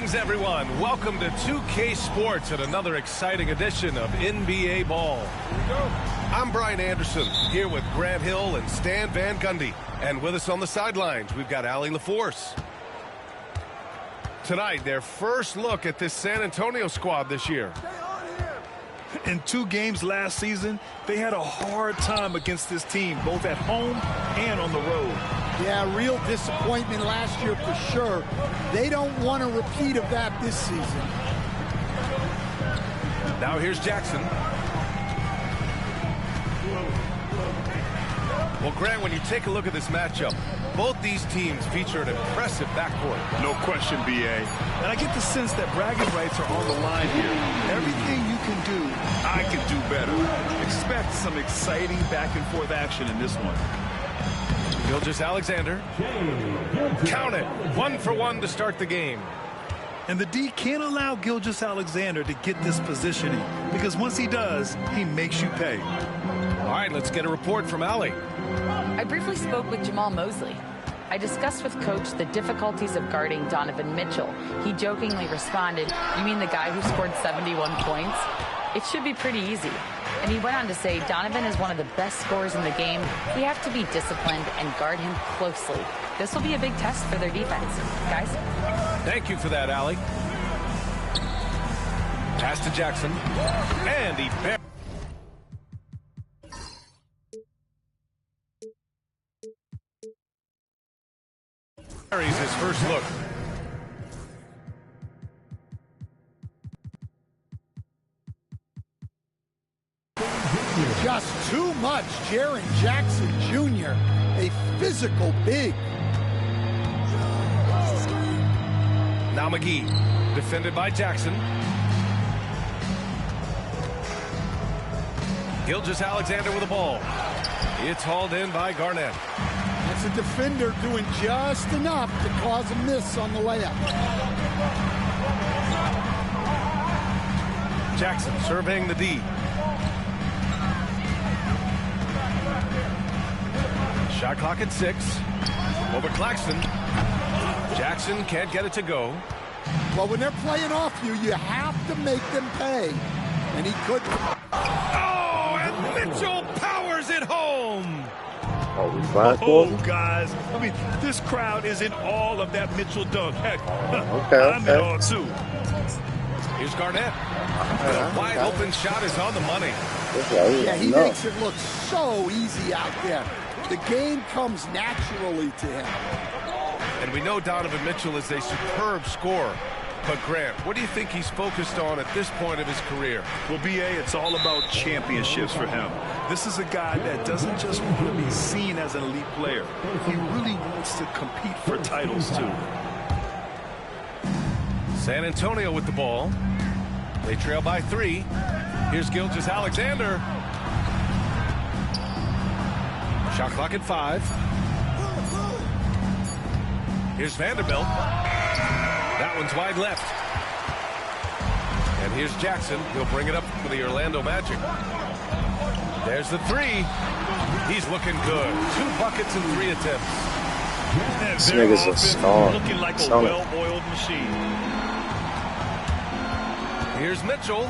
Greetings, everyone. Welcome to 2K Sports and another exciting edition of NBA Ball. Here we go. I'm Brian Anderson, here with Grant Hill and Stan Van Gundy. And with us on the sidelines, we've got Allie LaForce. Tonight, their first look at this San Antonio squad this year. In 2 games last season, they had a hard time against this team, both at home and on the road. Yeah, real disappointment last year for sure. They don't want a repeat of that this season. Now here's Jackson. Well, Grant, when you take a look at this matchup, both these teams feature an impressive backcourt. No question, B.A. And I get the sense that bragging rights are on the line here. Everything you can do, I can do better. Expect some exciting back-and-forth action in this one. Gilgeous-Alexander. Count it. 1 for 1 to start the game. And the D can't allow Gilgeous-Alexander to get this positioning, because once he does, he makes you pay. All right, let's get a report from Allie. I briefly spoke with Jamal Mosley. I discussed with Coach the difficulties of guarding Donovan Mitchell. He jokingly responded, "You mean the guy who scored 71 points? It should be pretty easy." And he went on to say Donovan is one of the best scorers in the game. We have to be disciplined and guard him closely. This will be a big test for their defense. Guys? Thank you for that, Allie. Pass to Jackson. And he buries his first look. Just too much. Jaren Jackson Jr., a physical big. Now McGee, defended by Jackson. Gilgeous-Alexander with the ball. It's hauled in by Garnett. That's a defender doing just enough to cause a miss on the layup. Jackson surveying the D. Shot clock at 6. Over Claxton. Jackson can't get it to go. Well, when they're playing off you, you have to make them pay. And he couldn't. Oh, and Mitchell powers it home. Oh, guys. I mean, this crowd is in all of that Mitchell dunk. Heck, I'm in all, too. Here's Garnett. The wide open shot is on the money. Yeah, he makes it look so easy out there. The game comes naturally to him. And we know Donovan Mitchell is a superb scorer. But, Grant, what do you think he's focused on at this point of his career? Well, B.A., it's all about championships for him. This is a guy that doesn't just want to be seen as an elite player. He really wants to compete for titles, too. San Antonio with the ball. They trail by 3. Here's Gilgeous-Alexander. Shot clock at 5. Here's Vanderbilt. That one's wide left. And here's Jackson. He'll bring it up for the Orlando Magic. There's the 3. He's looking good. 2 buckets and 3 attempts. This nigga's a star. Looking like a well-oiled machine. Here's Mitchell.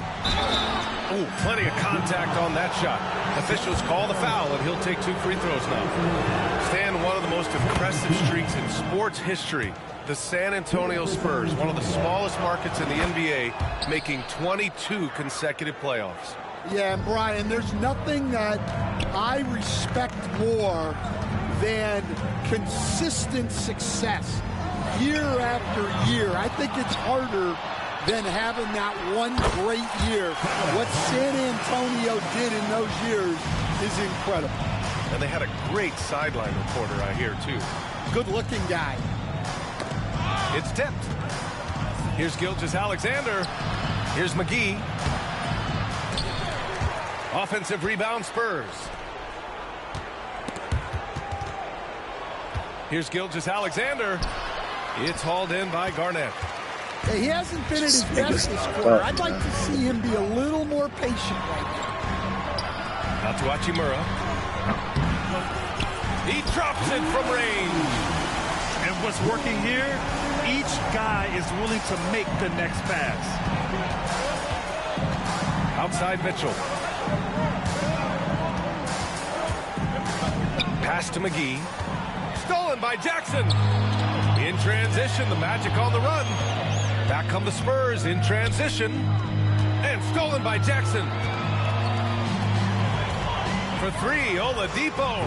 Oh, plenty of contact on that shot. Officials call the foul, and he'll take 2 free throws now. Stan, one of the most impressive streaks in sports history. The San Antonio Spurs, one of the smallest markets in the NBA, making 22 consecutive playoffs. Yeah, and Brian, there's nothing that I respect more than consistent success year after year. I think it's harder than having that one great year. What San Antonio did in those years is incredible. And they had a great sideline reporter, I hear, too. Good-looking guy. It's tipped. Here's Gilgeous-Alexander. Here's McGee. Offensive rebound, Spurs. Here's Gilgeous-Alexander. It's hauled in by Garnett. He hasn't been at his best this quarter. I'd like to see him be a little more patient right now. Out to Hachimura. He drops it from range. And what's working here Each guy is willing to make the next pass. Outside Mitchell. Pass to McGee. Stolen by Jackson. In transition, the Magic on the run. Back come the Spurs in transition. And stolen by Jackson. For three, Oladipo.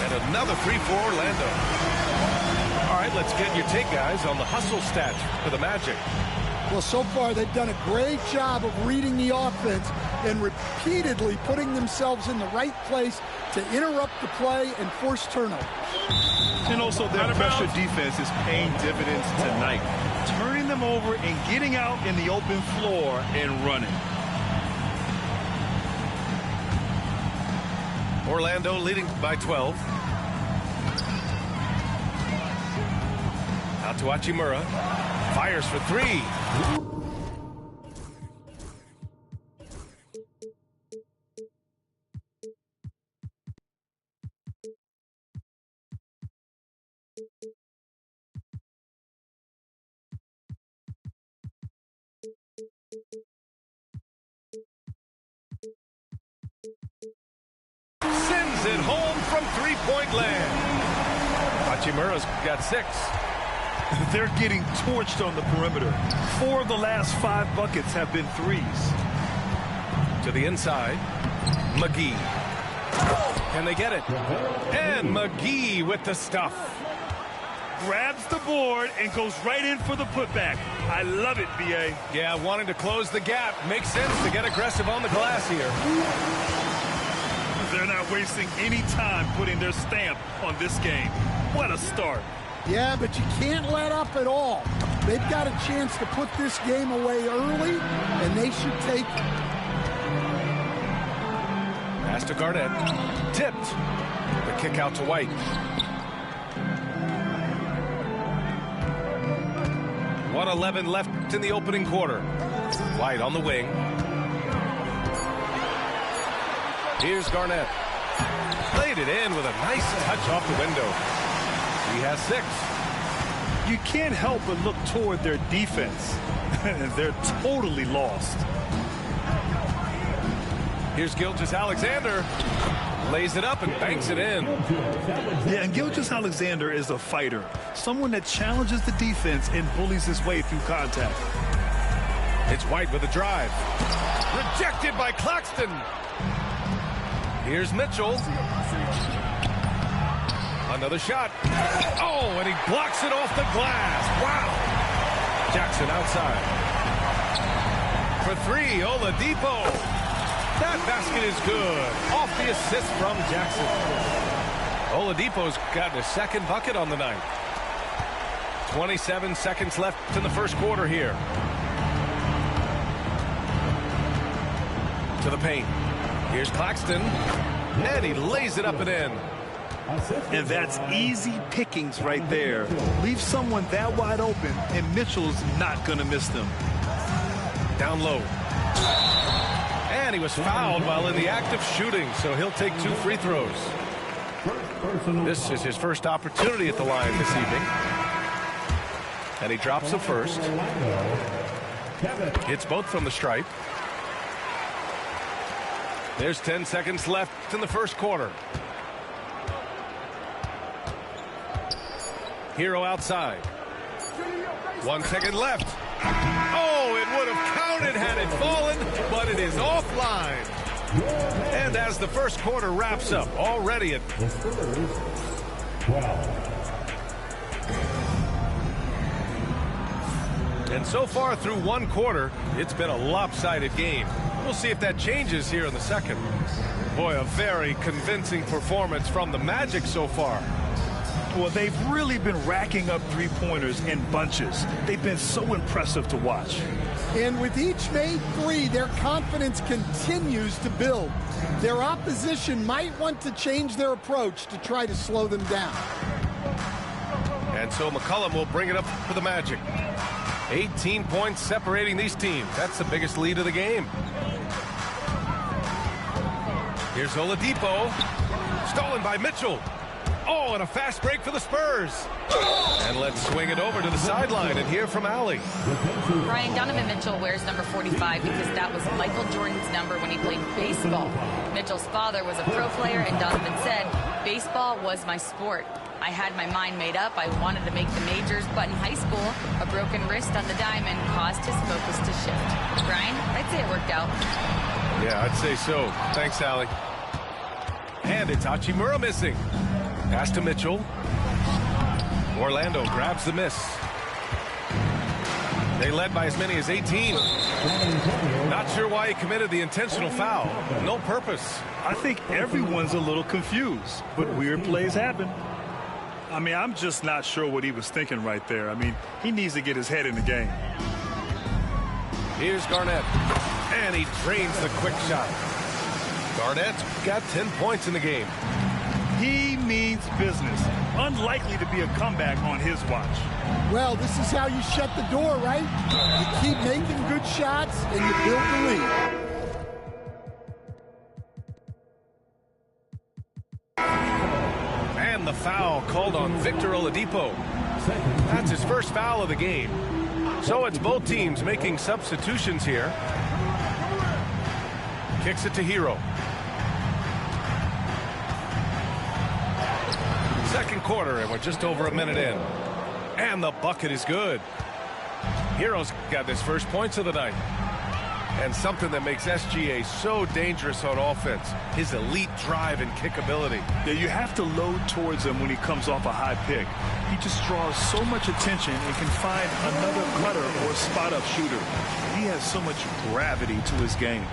And another three for Orlando. All right, let's get your take, guys, on the hustle stats for the Magic. Well, so far they've done a great job of reading the offense and repeatedly putting themselves in the right place to interrupt the play and force turnovers. And also their pressure defense is paying dividends tonight, turning them over and getting out in the open floor and running. Orlando leading by 12. Out to Hachimura. Fires for three. Sends it home from three-point land. Hachimura's got 6. They're getting torched on the perimeter. 4 of the last 5 buckets have been threes. To the inside, McGee. Can they get it? And McGee with the stuff. Grabs the board and goes right in for the putback. I love it, B.A. Yeah, wanting to close the gap. Makes sense to get aggressive on the glass here. They're not wasting any time putting their stamp on this game. What a start. Yeah, but you can't let up at all. They've got a chance to put this game away early, and they should take it. Pass to Garnett. Tipped. The kick out to White. 1:11 left in the opening quarter. White on the wing. Here's Garnett. Played it in with a nice touch off the window. He has 6. You can't help but look toward their defense. They're totally lost. Here's Gilgeous-Alexander. Lays it up and banks it in. Yeah, and Gilgeous-Alexander is a fighter. Someone that challenges the defense and bullies his way through contact. It's White with a drive. Rejected by Claxton. Here's Mitchell. Another shot. Oh, and he blocks it off the glass. Wow. Jackson outside. For three, Oladipo. That basket is good. Off the assist from Jackson. Oladipo's gotten his second bucket on the night. 27 seconds left in the first quarter here. To the paint. Here's Claxton. And he lays it up and in. And that's easy pickings right there. Leave someone that wide open, and Mitchell's not going to miss them. Down low. And he was fouled while in the act of shooting, so he'll take 2 free throws. This is his first opportunity at the line this evening. And he drops the first. Hits both from the stripe. There's 10 seconds left in the first quarter. Hero outside. 1 second left. Oh, it would have counted had it fallen, but it is offline. And as the first quarter wraps up, already at 12. And so far through one quarter, it's been a lopsided game. We'll see if that changes here in the second. Boy, a very convincing performance from the Magic so far. Well, they've really been racking up three-pointers in bunches. They've been so impressive to watch. And with each made 3, their confidence continues to build. Their opposition might want to change their approach to try to slow them down. And so McCollum will bring it up for the Magic. 18 points separating these teams. That's the biggest lead of the game. Here's Oladipo. Stolen by Mitchell. Oh, and a fast break for the Spurs. And let's swing it over to the sideline and hear from Allie. Brian, Donovan Mitchell wears number 45 because that was Michael Jordan's number when he played baseball. Mitchell's father was a pro player, and Donovan said, baseball was my sport. I had my mind made up. I wanted to make the majors, but in high school, a broken wrist on the diamond caused his focus to shift. Brian, I'd say it worked out. Yeah, I'd say so. Thanks, Allie. And it's Hachimura missing. Pass to Mitchell. Orlando grabs the miss. They led by as many as 18. Not sure why he committed the intentional foul. No purpose. I think everyone's a little confused, but weird plays happen. I mean, I'm just not sure what he was thinking right there. I mean, he needs to get his head in the game. Here's Garnett. And he drains the quick shot. Garnett's got 10 points in the game. He means business. Unlikely to be a comeback on his watch. Well, this is how you shut the door, right? You keep making good shots and you build the lead. And the foul called on Victor Oladipo. That's his first foul of the game. So it's both teams making substitutions here. Kicks it to Hero. Second quarter, and we're just over a minute in. And the bucket is good. Hero's got his first points of the night. And something that makes SGA so dangerous on offense, his elite drive and kick ability. Yeah, you have to load towards him when he comes off a high pick. He just draws so much attention and can find another cutter or spot-up shooter. He has so much gravity to his game.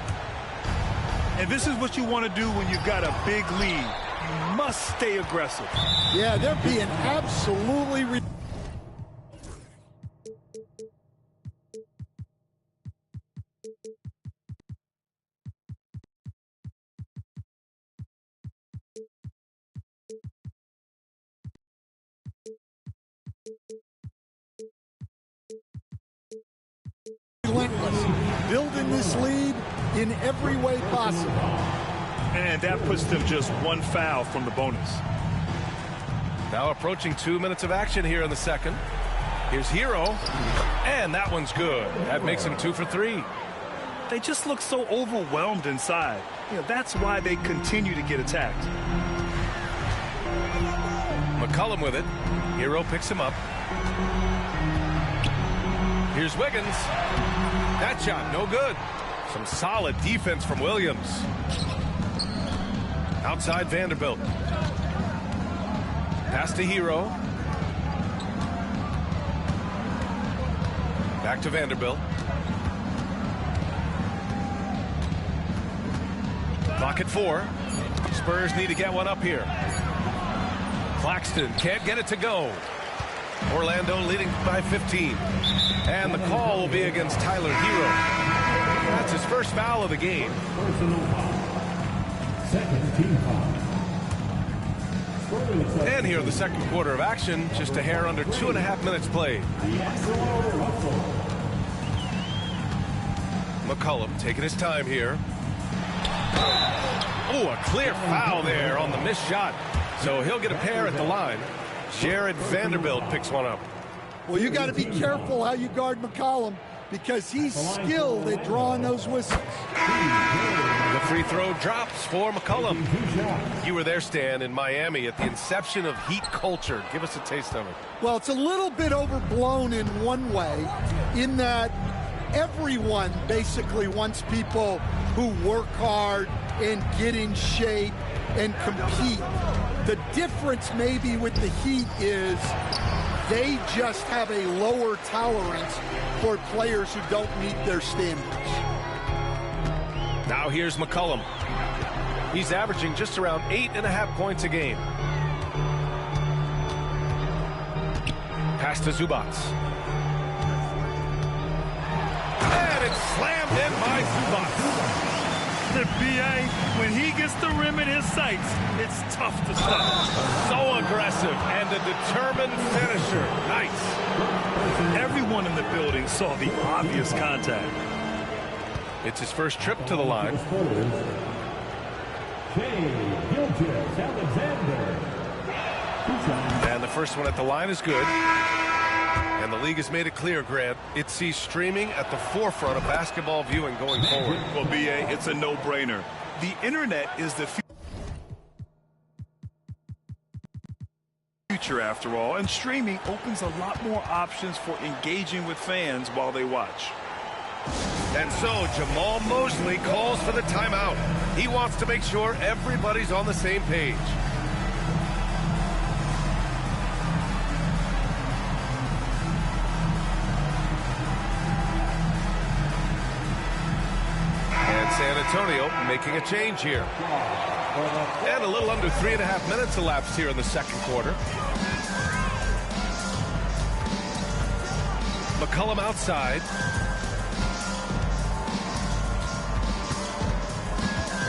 And this is what you want to do when you've got a big lead. You must stay aggressive. Yeah, they're being absolutely relentless, building this lead in every way possible. And that puts them just one foul from the bonus. Now approaching 2 minutes of action here in the second. Here's Hero, and that one's good. That makes him 2 for 3. They just look so overwhelmed inside. You know, that's why they continue to get attacked. McCollum with it. Hero picks him up. Here's Wiggins. That shot, no good. Some solid defense from Williams. Outside Vanderbilt. Pass to Hero. Back to Vanderbilt. Clock at 4. Spurs need to get one up here. Claxton can't get it to go. Orlando leading by 15. And the call will be against Tyler Hero. That's his first foul of the game. Second team foul. And here in the second quarter of action, just a hair under 2.5 minutes played. McCollum taking his time here. Oh, a clear foul there on the missed shot. So he'll get a pair at the line. Jared Vanderbilt picks one up. Well, you got to be careful how you guard McCollum because he's skilled at drawing those whistles. The free throw drops for McCollum. You were there, Stan, in Miami at the inception of Heat culture. Give us a taste of it. Well, it's a little bit overblown in one way, in that everyone basically wants people who work hard and get in shape and compete. The difference maybe with the Heat is they just have a lower tolerance for players who don't meet their standards. Now here's McCollum. He's averaging just around 8.5 points a game. Pass to Zubac. And it's slammed in by Zubac. The BA, when he gets the rim in his sights, it's tough to stop. So aggressive and a determined finisher. Nice. Everyone in the building saw the obvious contact. It's his first trip to the line. Shai Gilgeous-Alexander. And the first one at the line is good. And the league has made it clear, Grant, it sees streaming at the forefront of basketball viewing going forward. Well, B.A., it's a no-brainer. The internet is the future, after all, and streaming opens a lot more options for engaging with fans while they watch. And so Jamal Mosley calls for the timeout. He wants to make sure everybody's on the same page. And San Antonio making a change here. And a little under 3.5 minutes elapsed here in the second quarter. McCollum outside.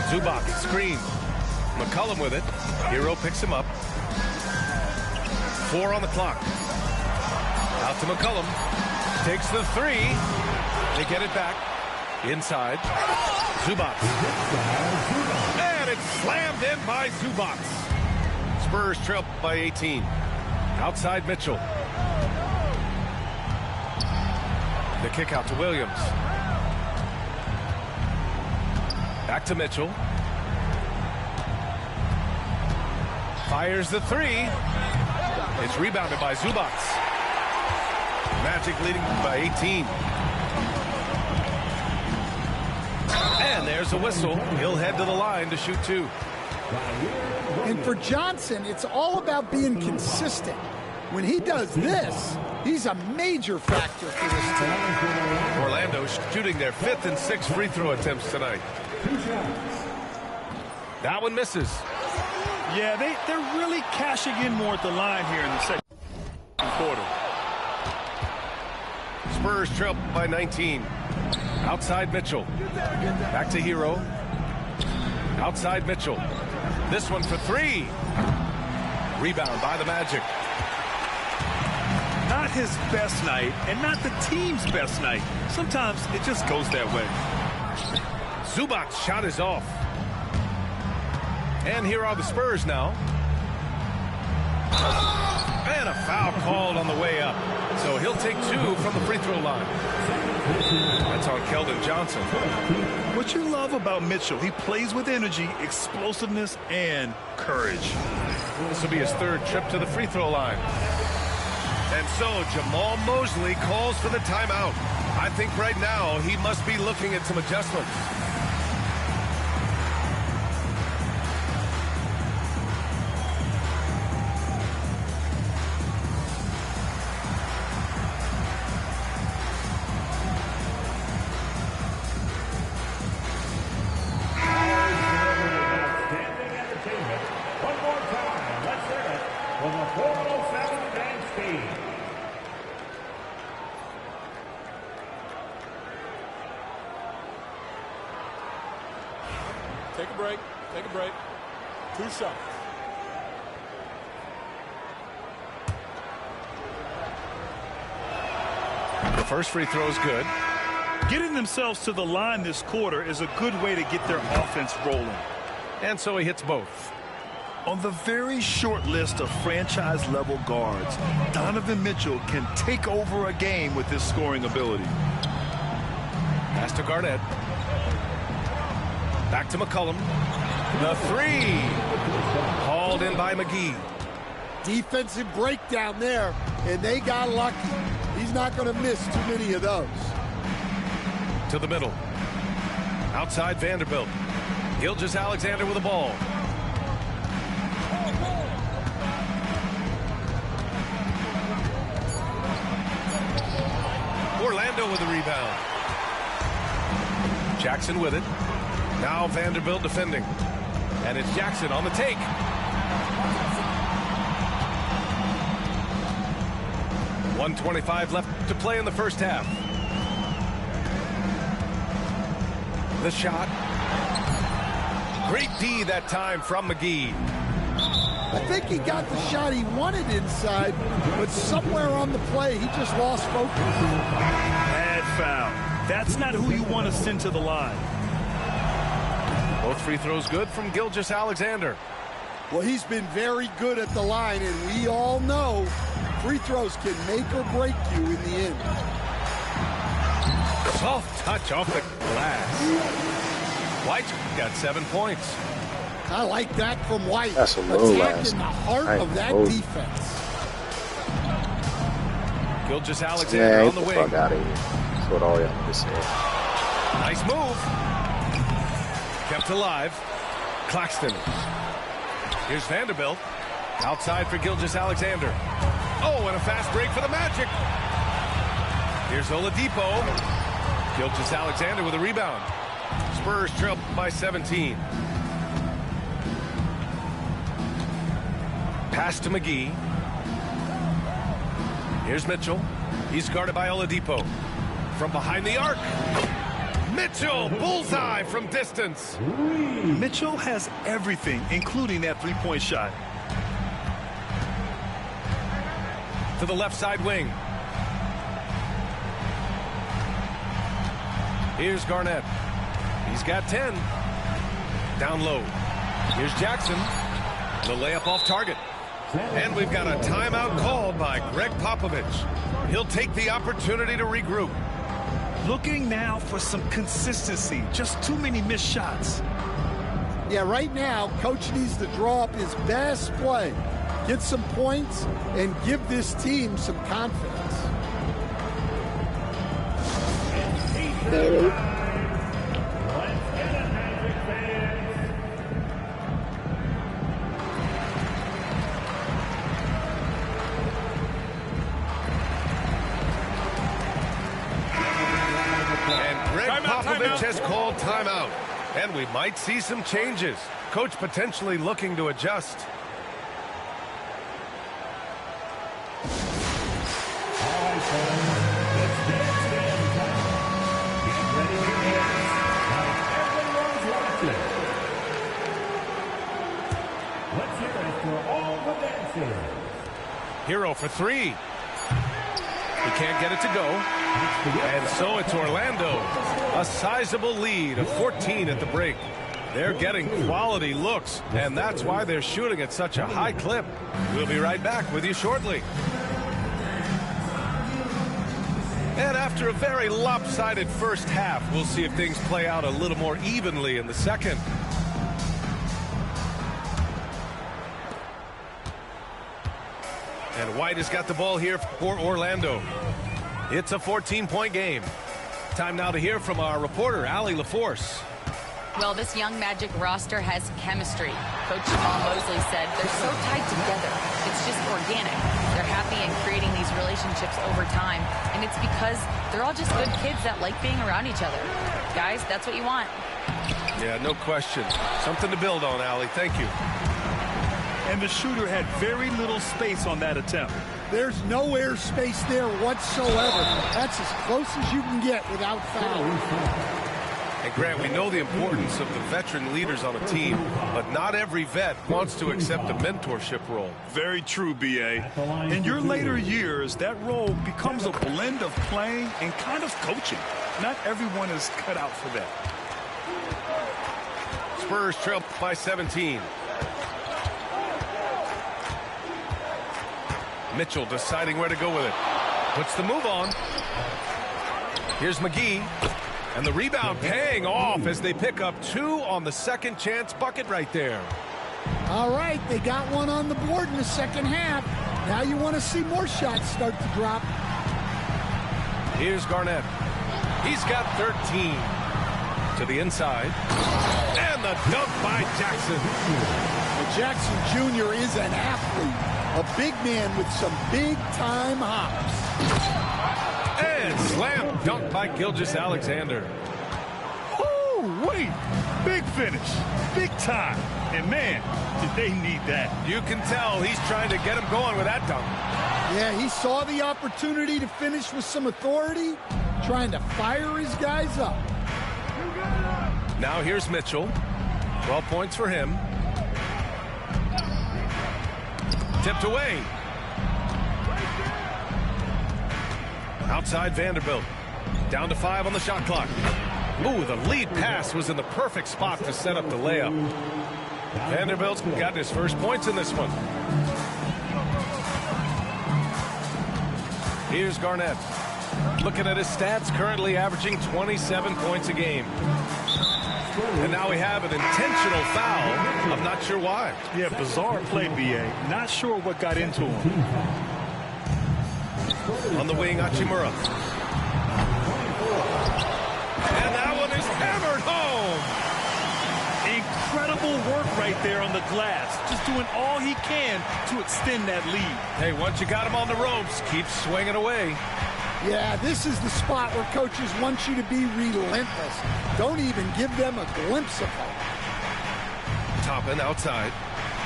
Zubac screen. McCollum with it. Hero picks him up. 4 on the clock. Out to McCollum. Takes the 3. They get it back. Inside. Zubac. And it's slammed in by Zubac. Spurs trail by 18. Outside Mitchell. The kick out to Williams. Back to Mitchell. Fires the 3. It's rebounded by Zubac. Magic leading by 18. And there's a whistle. He'll head to the line to shoot 2. And for Johnson, it's all about being consistent. When he does this, he's a major factor for this team. Orlando shooting their 5th and 6th free throw attempts tonight. That one misses. Yeah, they're really cashing in more at the line here in the second quarter. Spurs trail by 19. Outside Mitchell. Back to Hero. Outside Mitchell. This one for 3. Rebound by the Magic. Not his best night and not the team's best night. Sometimes it just goes that way. Zubac's shot is off. And here are the Spurs now. And a foul called on the way up. So he'll take 2 from the free throw line. That's on Keldon Johnson. What you love about Mitchell, he plays with energy, explosiveness, and courage. This will be his 3rd trip to the free throw line. And so Jamal Mosley calls for the timeout. I think right now he must be looking at some adjustments. Take a break. Take a break. 2 shots. The first free throw is good. Getting themselves to the line this quarter is a good way to get their offense rolling. And so he hits both. On the very short list of franchise-level guards, Donovan Mitchell can take over a game with his scoring ability. Pass to Garnett. Back to McCollum. The 3. Called in by McGee. Defensive breakdown there, and they got lucky. He's not going to miss too many of those. To the middle. Outside Vanderbilt. Gilgeous-Alexander with the ball. Orlando with the rebound. Jackson with it. Now Vanderbilt defending. And it's Jackson on the take. .125 left to play in the first half. The shot. Great D that time from McGee. I think he got the shot he wanted inside, but somewhere on the play, he just lost focus. Bad foul. That's not who you want to send to the line. Both free throws good from Gilgeous-Alexander. Well, he's been very good at the line, and we all know free throws can make or break you in the end. Soft touch off the glass. White got 7 points. I like that from White. That's a low Attack last. in the heart of that defense. Gilgeous-Alexander on the wing. Fuck out of here. That's what all y'all need to say. Nice move. Kept alive. Claxton. Here's Vanderbilt. Outside for Gilgeous-Alexander. Oh, and a fast break for the Magic. Here's Oladipo. Gilgeous-Alexander with a rebound. Spurs trail by 17. Pass to McGee. Here's Mitchell. He's guarded by Oladipo. From behind the arc. Mitchell, bullseye from distance. Mitchell has everything, including that three-point shot. To the left side wing. Here's Garnett. He's got 10. Down low. Here's Jackson. The layup off target. And we've got a timeout called by Greg Popovich. He'll take the opportunity to regroup. Looking now for some consistency. Just too many missed shots. Yeah, right now, Coach needs to draw up his best play, get some points, and give this team some confidence. Popovich has called timeout, and we might see some changes. Coach potentially looking to adjust. Hero for three. He can't get it to go. And so it's Orlando. A sizable lead of 14 at the break. They're getting quality looks, and that's why they're shooting at such a high clip. We'll be right back with you shortly. And after a very lopsided first half, we'll see if things play out a little more evenly in the second. And White has got the ball here for Orlando. It's a 14-point game. Time now to hear from our reporter, Allie LaForce. Well, this young Magic roster has chemistry. Coach Jamal Mosley said they're so tied together. It's just organic. They're happy in creating these relationships over time, and it's because they're all just good kids that like being around each other. Guys, that's what you want. Yeah, no question. Something to build on, Allie. Thank you. And the shooter had very little space on that attempt. There's no air space there whatsoever. That's as close as you can get without foul. And Grant, we know the importance of the veteran leaders on a team, but not every vet wants to accept a mentorship role. Very true, B.A. In your later years, that role becomes a blend of playing and kind of coaching. Not everyone is cut out for that. Spurs trail by 17. Mitchell deciding where to go with it. Puts the move on. Here's McGee. And the rebound paying off as they pick up 2 on the second chance bucket right there. All right, they got one on the board in the second half. Now you want to see more shots start to drop. Here's Garnett. He's got 13. To the inside. And the dunk by Jackson. Well, Jackson Jr. is an athlete. A big man with some big-time hops. And slam dunk by Gilgeous-Alexander. Oh, wait. Big finish. Big time. And, man, did they need that. You can tell he's trying to get him going with that dunk. Yeah, he saw the opportunity to finish with some authority, trying to fire his guys up. Now here's Mitchell. 12 points for him. Tipped away. Outside Vanderbilt. Down to 5 on the shot clock. Ooh, the lead pass was in the perfect spot to set up the layup. Vanderbilt's got his first points in this one. Here's Garnett. Looking at his stats, currently averaging 27 points a game. And now we have an intentional foul. I'm not sure why. Yeah, bizarre play, B.A. Not sure what got into him. On the wing, Hachimura. And that one is hammered home. Incredible work right there on the glass. Just doing all he can to extend that lead. Hey, once you got him on the ropes, keep swinging away. Yeah, this is the spot where coaches want you to be relentless. Don't even give them a glimpse of hope. Toppin outside.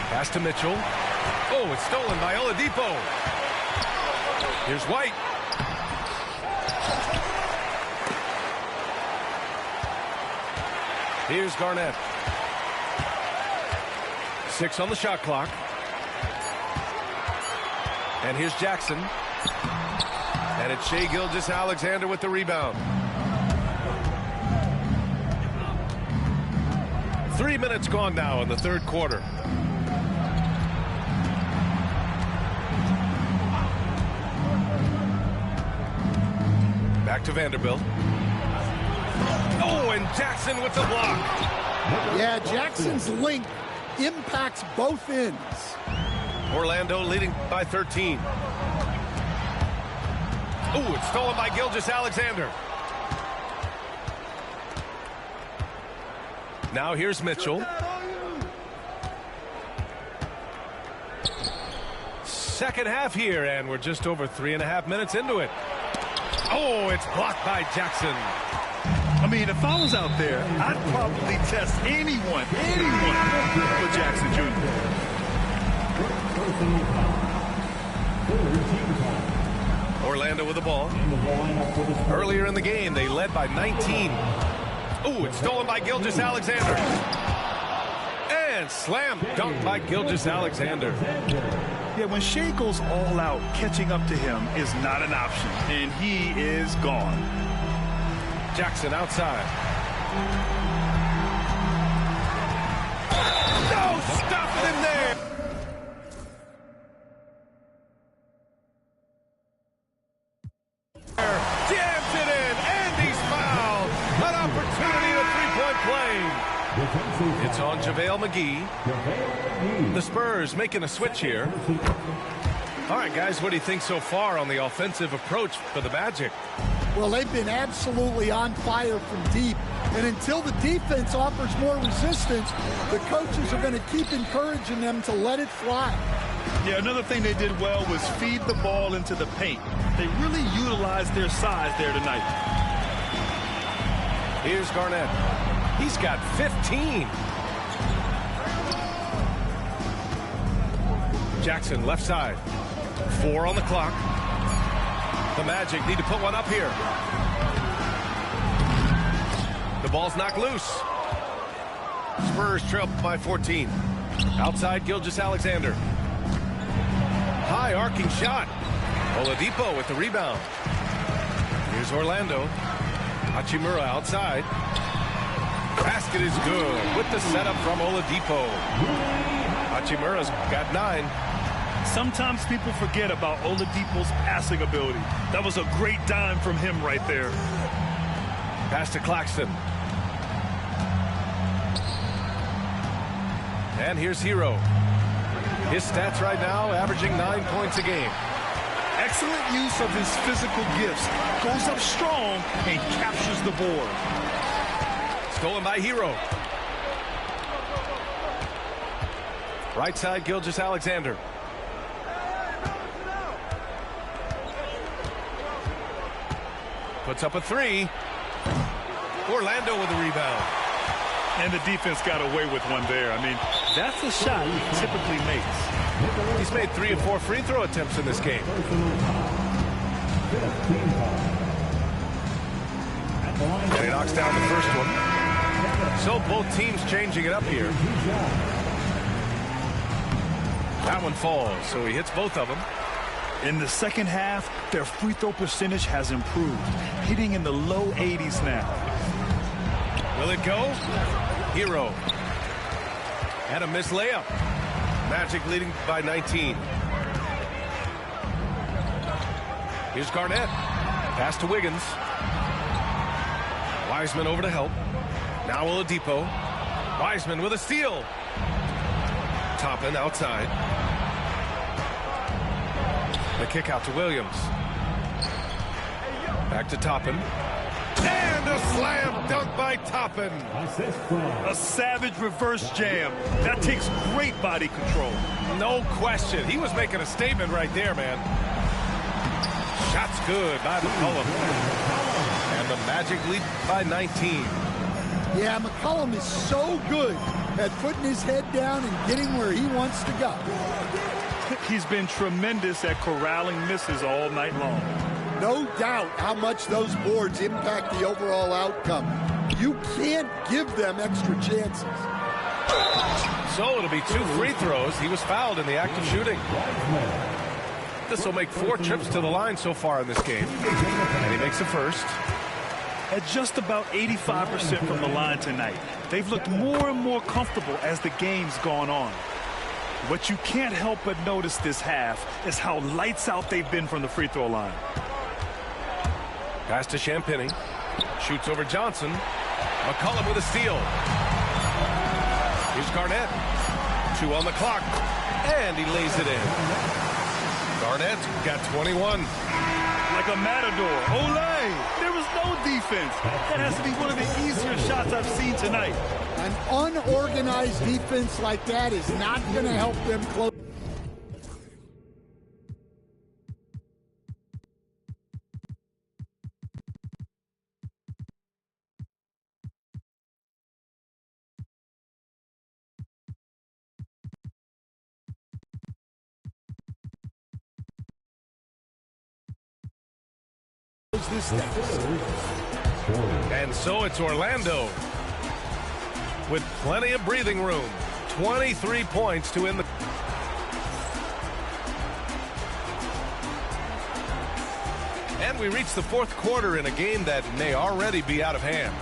Pass to Mitchell. Oh, it's stolen by Oladipo. Here's White. Here's Garnett. 6 on the shot clock. And here's Jackson. And it's Shai Gilgeous-Alexander with the rebound. 3 minutes gone now in the third quarter. Back to Vanderbilt. Oh, and Jackson with the block. Yeah, Jackson's length impacts both ends. Orlando leading by 13. Oh, it's stolen by Gilgeous-Alexander. Now here's Mitchell. Second half here, and we're just over 3.5 minutes into it. Oh, it's blocked by Jackson. I mean, if I was out there, I'd probably test anyone for Jackson Jr. Orlando with the ball. Earlier in the game, they led by 19. Oh, it's stolen by Gilgeous-Alexander. And slam dunk by Gilgeous-Alexander. Yeah, when Shai goes all out, catching up to him is not an option, and he is gone. Jackson outside. No, stop it in there. Jams it in, and he's fouled. An opportunity, a three-point play. It's on JaVale McGee. The Spurs making a switch here. All right, guys, what do you think so far on the offensive approach for the Magic? Well, they've been absolutely on fire from deep. And until the defense offers more resistance, the coaches are going to keep encouraging them to let it fly. Yeah, another thing they did well was feed the ball into the paint. They really utilized their size there tonight. Here's Garnett. He's got 15. Jackson left side. 4 on the clock. The Magic need to put one up here. The ball's knocked loose. Spurs trail by 14. Outside, Gilgeous-Alexander. High arcing shot. Oladipo with the rebound. Here's Orlando. Hachimura outside. Basket is good with the setup from Oladipo. Hachimura's got 9. Sometimes people forget about Oladipo's passing ability. That was a great dime from him right there. Pass to Claxton. And here's Hero. His stats right now averaging 9 points a game. Excellent use of his physical gifts. Goes up strong and captures the board. Stolen by Hero. Right side, Gilgeous-Alexander. Puts up a 3. Orlando with the rebound. And the defense got away with one there. I mean, that's a shot he typically makes. He's made 3 of 4 free throw attempts in this game. And he knocks down the first one. So both teams changing it up here. That one falls, so he hits both of them. In the second half, their free throw percentage has improved, hitting in the low 80s now. Will it go? Hero. And a missed layup. Magic leading by 19. Here's Garnett. Pass to Wiggins. Wiseman over to help. Now Oladipo. Wiseman with a steal. Toppin outside. The kick out to Williams. Back to Toppin. And a slam dunk by Toppin. A savage reverse jam. That takes great body control. No question. He was making a statement right there, man. Shot's good by McCollum. And the Magic lead by 19. Yeah, McCollum is so good at putting his head down and getting where he wants to go. He's been tremendous at corralling misses all night long. No doubt how much those boards impact the overall outcome. You can't give them extra chances. So it'll be 2 free throws. He was fouled in the act of shooting. This will make 4 trips to the line so far in this game. And he makes the first. At just about 85% from the line tonight, they've looked more and more comfortable as the game's gone on. What you can't help but notice this half is how lights out they've been from the free throw line. Pass to Champagny. Shoots over Johnson. McCollum with a steal. Here's Garnett. 2 on the clock. And he lays it in. Garnett got 21. Like a matador. Olay! There was no defense. That has to be one of the easier shots I've seen tonight. An unorganized defense like that is not going to help them close. This and so it's Orlando with plenty of breathing room. 23 points to end the... And we reach the 4th quarter in a game that may already be out of hand.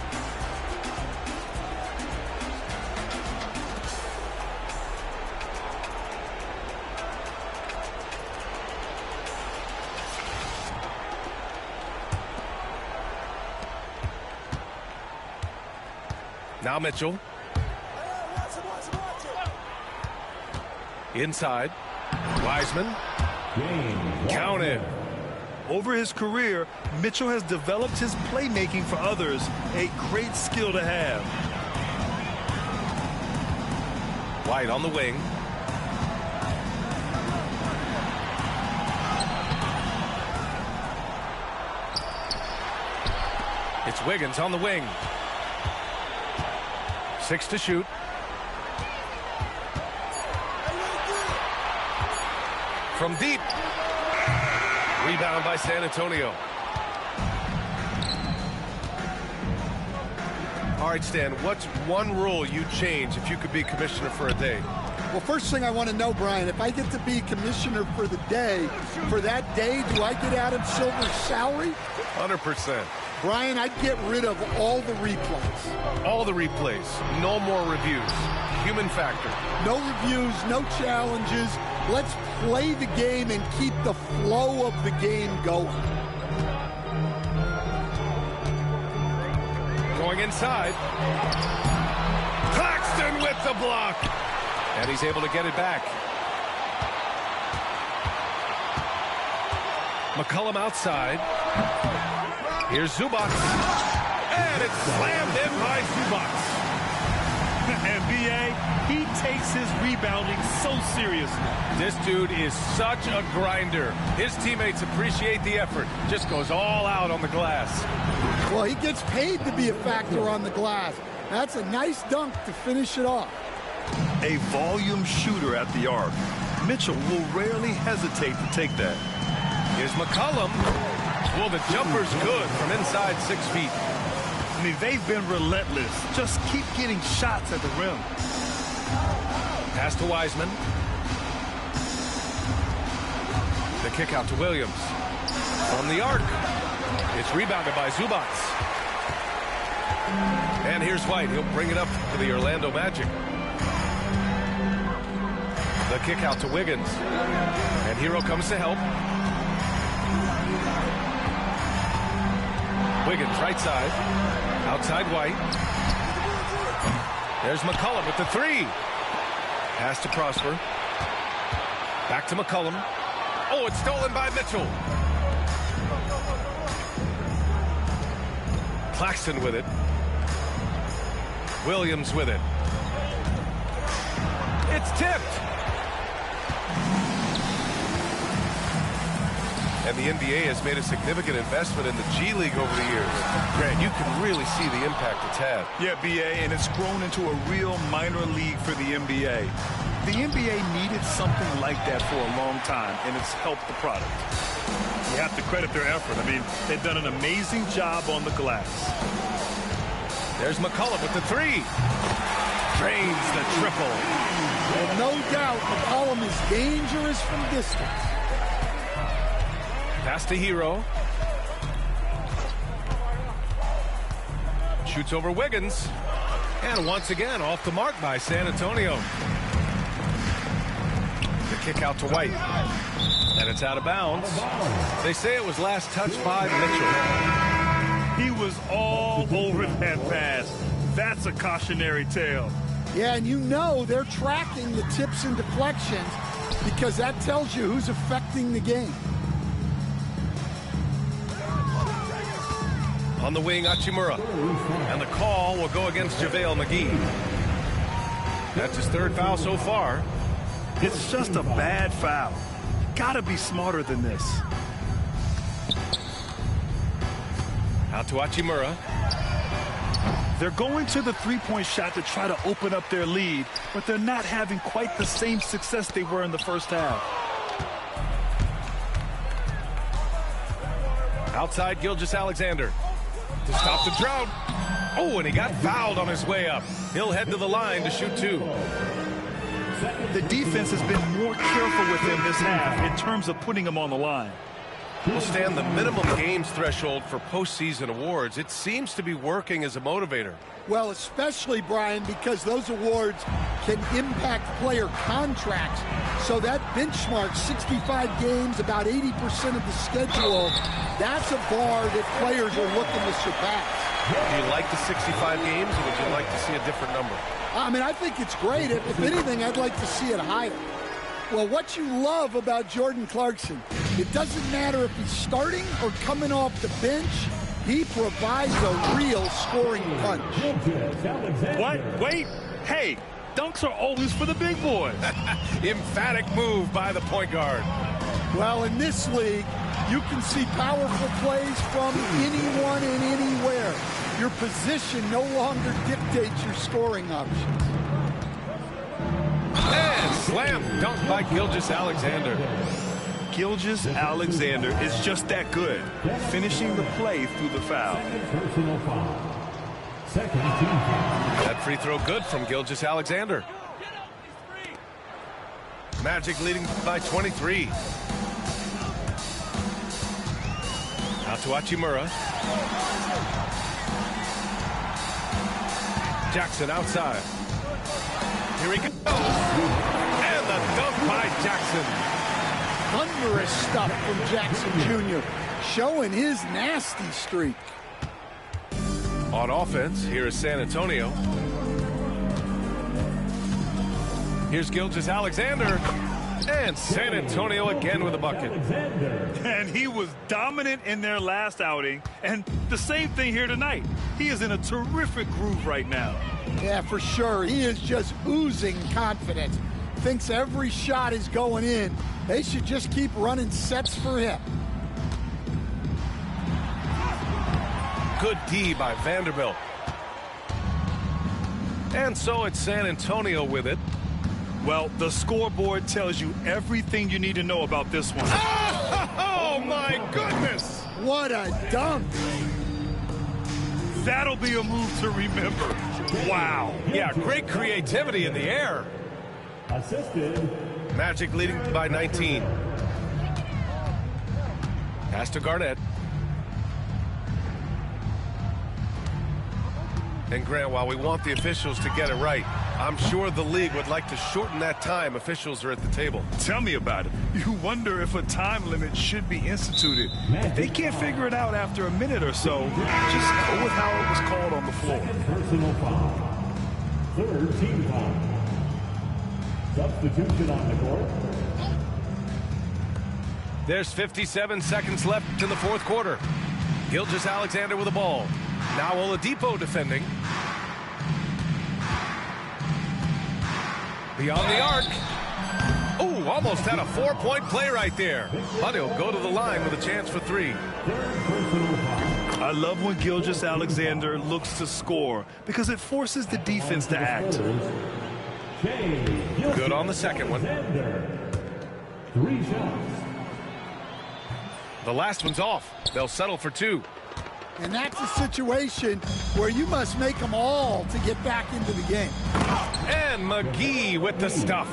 Now Mitchell. Inside. Wiseman. Counted. Over his career, Mitchell has developed his playmaking for others, a great skill to have. White on the wing. It's Wiggins on the wing. 6 to shoot. From deep. Rebound by San Antonio. All right, Stan, what's one rule you'd change if you could be commissioner for a day? Well, first thing I want to know, Brian, if I get to be commissioner for the day, for that day, do I get Adam Silver's salary? 100%. Brian, I'd get rid of all the replays. All the replays. No more reviews. Human factor. No reviews, no challenges. Let's play the game and keep the flow of the game going. Going inside. Claxton with the block. And he's able to get it back. McCollum outside. Here's Zubac. And it's slammed in by Zubac. And B.A., he takes his rebounding so seriously. This dude is such a grinder. His teammates appreciate the effort. Just goes all out on the glass. Well, he gets paid to be a factor on the glass. That's a nice dunk to finish it off. A volume shooter at the arc. Mitchell will rarely hesitate to take that. Here's McCollum. Well, the jumper's good from inside 6 feet. I mean, they've been relentless. Just keep getting shots at the rim. Pass to Wiseman. The kick out to Williams. From the arc. It's rebounded by Zubac. And here's White. He'll bring it up for the Orlando Magic. The kick out to Wiggins. And Hero comes to help. Wiggins, right side. Outside White. There's McCollum with the three. Pass to Prosper. Back to McCollum. Oh, it's stolen by Mitchell. Claxton with it. Williams with it. It's tipped. And the NBA has made a significant investment in the G League over the years. Grant, you can really see the impact it's had. Yeah, BA, and it's grown into a real minor league for the NBA. The NBA needed something like that for a long time, and it's helped the product. You have to credit their effort. I mean, they've done an amazing job on the glass. There's McCollum with the three. Drains the triple. Well, no doubt McCollum is dangerous from distance. Pass to Hero. Shoots over Wiggins. And once again, off the mark by San Antonio. The kick out to White. And it's out of bounds. They say it was last touched by Mitchell. He was all over that pass. That's a cautionary tale. Yeah, and you know they're tracking the tips and deflections because that tells you who's affecting the game. On the wing, Hachimura. And the call will go against JaVale McGee. That's his third foul so far. It's just a bad foul. Gotta be smarter than this. Out to Hachimura. They're going to the three-point shot to try to open up their lead, but they're not having quite the same success they were in the first half. Outside Gilgeous-Alexander. To stop the drought. Oh, and he got fouled on his way up. He'll head to the line to shoot two. The defense has been more careful with him this half in terms of putting him on the line. Will stand the minimum games threshold for postseason awards. It seems to be working as a motivator. Well, especially, Brian, because those awards can impact player contracts. So that benchmark, 65 games, about 80% of the schedule, that's a bar that players are looking to surpass. Do you like the 65 games, or would you like to see a different number? I mean, I think it's great. If anything, I'd like to see it higher. Well, what you love about Jordan Clarkson, it doesn't matter if he's starting or coming off the bench, he provides a real scoring punch. What? Wait. Hey, dunks are always for the big boys. Emphatic move by the point guard. Well, in this league, you can see powerful plays from anyone and anywhere. Your position no longer dictates your scoring options. And slam dunk by Gilgeous-Alexander. Gilgeous-Alexander is just that good, finishing the play through the foul. That free throw good from Gilgeous-Alexander. Magic leading by 23. Out to Hachimura. Jackson outside. Here he goes. And the dunk by Jackson. Thunderous stuff from Jackson Jr., showing his nasty streak. On offense, here is San Antonio. Here's Gilgeous-Alexander. And San Antonio again with a bucket. And he was dominant in their last outing. And the same thing here tonight. He is in a terrific groove right now. Yeah, for sure. He is just oozing confidence. Thinks every shot is going in. They should just keep running sets for him. Good D by Vanderbilt. And so it's San Antonio with it. Well, the scoreboard tells you everything you need to know about this one. Oh, my goodness! What a dunk! That'll be a move to remember. Wow. Yeah, great creativity in the air. Assisted. Magic leading by 19. Pass to Garnett. And Grant, while we want the officials to get it right, I'm sure the league would like to shorten that time officials are at the table. Tell me about it. You wonder if a time limit should be instituted. If they can't figure it out after a minute or so, just go with how it was called on the floor. Personal foul. Third team foul. Substitution on the court. There's 57 seconds left in the fourth quarter. Gilgeous-Alexander with the ball. Now Oladipo defending. Beyond the arc. Oh, almost had a 4-point play right there. But he'll go to the line with a chance for 3. I love when Gilgeous-Alexander looks to score because it forces the defense to act. Good on the second one. 3 shots. The last one's off. They'll settle for 2. And that's a situation where you must make them all to get back into the game. And McGee with the stuff.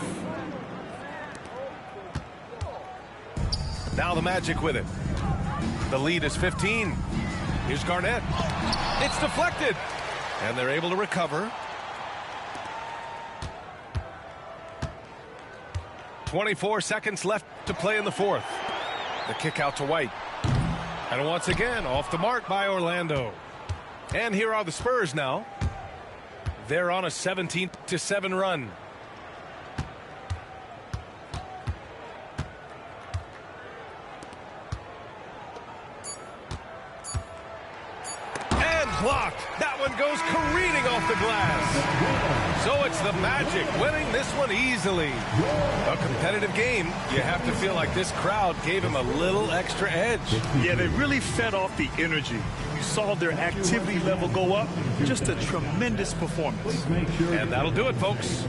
Now the Magic with it. The lead is 15. Here's Garnett. It's deflected. And they're able to recover. 24 seconds left to play in the fourth. The kick out to White. And once again, off the mark by Orlando. And here are the Spurs now. They're on a 17-7 run. And blocked. That one goes careening off the glass. So it's the Magic winning this one easily. A competitive game. You have to feel like this crowd gave him a little extra edge. Yeah, they really fed off the energy. You saw their activity level go up. Just a tremendous performance. And that'll do it, folks.